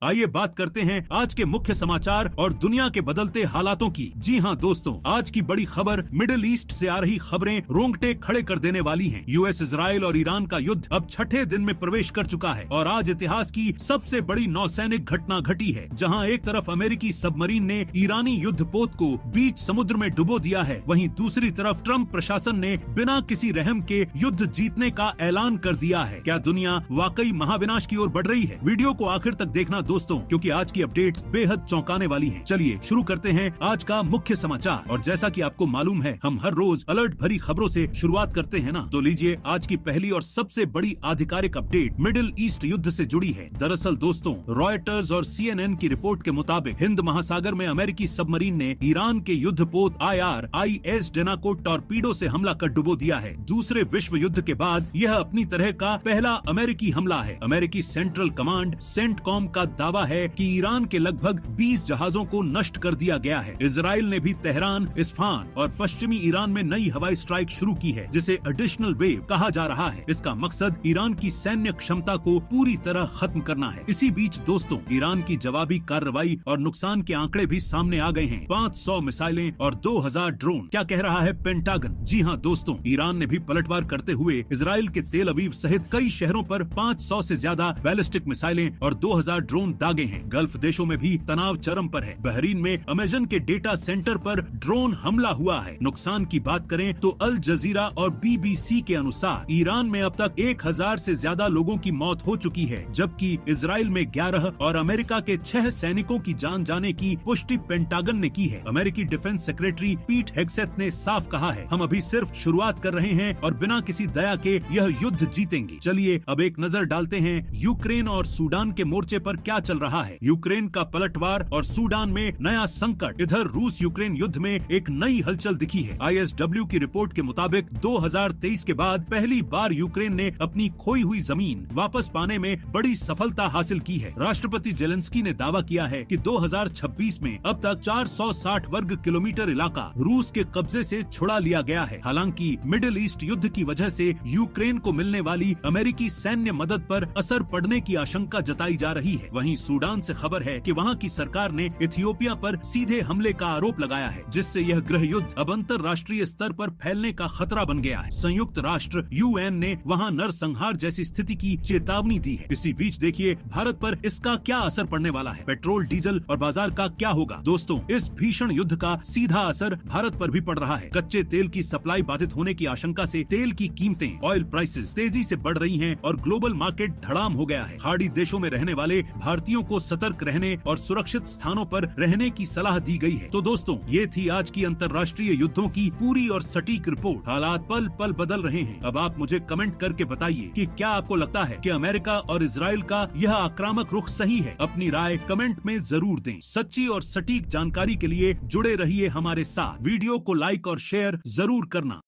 आइए बात करते हैं आज के मुख्य समाचार और दुनिया के बदलते हालातों की। जी हाँ दोस्तों, आज की बड़ी खबर मिडिल ईस्ट से आ रही खबरें रोंगटे खड़े कर देने वाली हैं। यूएस, इजराइल और ईरान का युद्ध अब छठे दिन में प्रवेश कर चुका है और आज इतिहास की सबसे बड़ी नौसैनिक घटना घटी है, जहां एक तरफ अमेरिकी सबमरीन ने ईरानी युद्धपोत को बीच समुद्र में डुबो दिया है, वहीं दूसरी तरफ ट्रंप प्रशासन ने बिना किसी रहम के युद्ध जीतने का ऐलान कर दिया है। क्या दुनिया वाकई महाविनाश की ओर बढ़ रही है? वीडियो को आखिर तक देखना दोस्तों, क्योंकि आज की अपडेट्स बेहद चौंकाने वाली हैं। चलिए शुरू करते हैं आज का मुख्य समाचार। और जैसा कि आपको मालूम है, हम हर रोज अलर्ट भरी खबरों से शुरुआत करते हैं ना, तो लीजिए आज की पहली और सबसे बड़ी आधिकारिक अपडेट मिडिल ईस्ट युद्ध से जुड़ी है। दरअसल दोस्तों, रॉयटर्स और CNN की रिपोर्ट के मुताबिक हिंद महासागर में अमेरिकी सबमरीन ने ईरान के युद्धपोत IS डेना को टॉर्पीडो से हमला कर डुबो दिया है। दूसरे विश्व युद्ध के बाद यह अपनी तरह का पहला अमेरिकी हमला है। अमेरिकी सेंट्रल कमांड सेंटकॉम का दावा है कि ईरान के लगभग 20 जहाजों को नष्ट कर दिया गया है। इजराइल ने भी तेहरान, इस्फहान और पश्चिमी ईरान में नई हवाई स्ट्राइक शुरू की है, जिसे एडिशनल वेव कहा जा रहा है। इसका मकसद ईरान की सैन्य क्षमता को पूरी तरह खत्म करना है। इसी बीच दोस्तों, ईरान की जवाबी कार्रवाई और नुकसान के आंकड़े भी सामने आ गए हैं। 500 मिसाइलें और 2000 ड्रोन। क्या कह रहा है पेंटागन? जी हाँ दोस्तों, ईरान ने भी पलटवार करते हुए इजराइल के तेल अवीव सहित कई शहरों पर 500 से ज्यादा बैलिस्टिक मिसाइलें और 2000 ड्रोन दागे हैं। गल्फ देशों में भी तनाव चरम पर है। बहरीन में अमेजन के डेटा सेंटर पर ड्रोन हमला हुआ है। नुकसान की बात करें तो अल जजीरा और BBC के अनुसार ईरान में अब तक 1000 से ज्यादा लोगों की मौत हो चुकी है, जबकि इजराइल में 11 और अमेरिका के 6 सैनिकों की जान जाने की पुष्टि पेंटागन ने की है। अमेरिकी डिफेंस सेक्रेटरी पीट हेग्सेथ ने साफ कहा है, हम अभी सिर्फ शुरुआत कर रहे हैं और बिना किसी दया के यह युद्ध जीतेंगे। चलिए अब एक नजर डालते हैं यूक्रेन और सूडान के मोर्चे पर क्या चल रहा है। यूक्रेन का पलटवार और सूडान में नया संकट। इधर रूस यूक्रेन युद्ध में एक नई हलचल दिखी है। ISW की रिपोर्ट के मुताबिक 2023 के बाद पहली बार यूक्रेन ने अपनी खोई हुई जमीन वापस पाने में बड़ी सफलता हासिल की है। राष्ट्रपति जेलेंस्की ने दावा किया है कि 2026 में अब तक 460 वर्ग किलोमीटर इलाका रूस के कब्जे से छुड़ा लिया गया है। हालांकि मिडिल ईस्ट युद्ध की वजह से यूक्रेन को मिलने वाली अमेरिकी सैन्य मदद पर असर पड़ने की आशंका जताई जा रही है। वहीं सूडान से खबर है कि वहां की सरकार ने इथियोपिया पर सीधे हमले का आरोप लगाया है, जिससे यह गृह युद्ध अब अंतर्राष्ट्रीय स्तर पर फैलने का खतरा बन गया है। संयुक्त राष्ट्र UN ने वहां नरसंहार जैसी स्थिति की चेतावनी दी है। इसी बीच देखिए भारत पर इसका क्या असर पड़ने वाला है। पेट्रोल, डीजल और बाजार का क्या होगा? दोस्तों, इस भीषण युद्ध का सीधा असर भारत पर भी पड़ रहा है। कच्चे तेल की सप्लाई बाधित होने की आशंका से तेल की कीमतें, ऑयल प्राइसेस तेजी से बढ़ रही हैं और ग्लोबल मार्केट धड़ाम हो गया है। खाड़ी देशों में रहने वाले भारतीयों को सतर्क रहने और सुरक्षित स्थानों पर रहने की सलाह दी गई है। तो दोस्तों, ये थी आज की अंतर्राष्ट्रीय युद्धों की पूरी और सटीक रिपोर्ट। हालात पल पल बदल रहे हैं। अब आप मुझे कमेंट करके बताइए कि क्या आपको लगता है कि अमेरिका और इजराइल का यह आक्रामक रुख सही है? अपनी राय कमेंट में जरूर दें। सच्ची और सटीक जानकारी के लिए जुड़े रहिए हमारे साथ। वीडियो को लाइक और शेयर जरूर करना।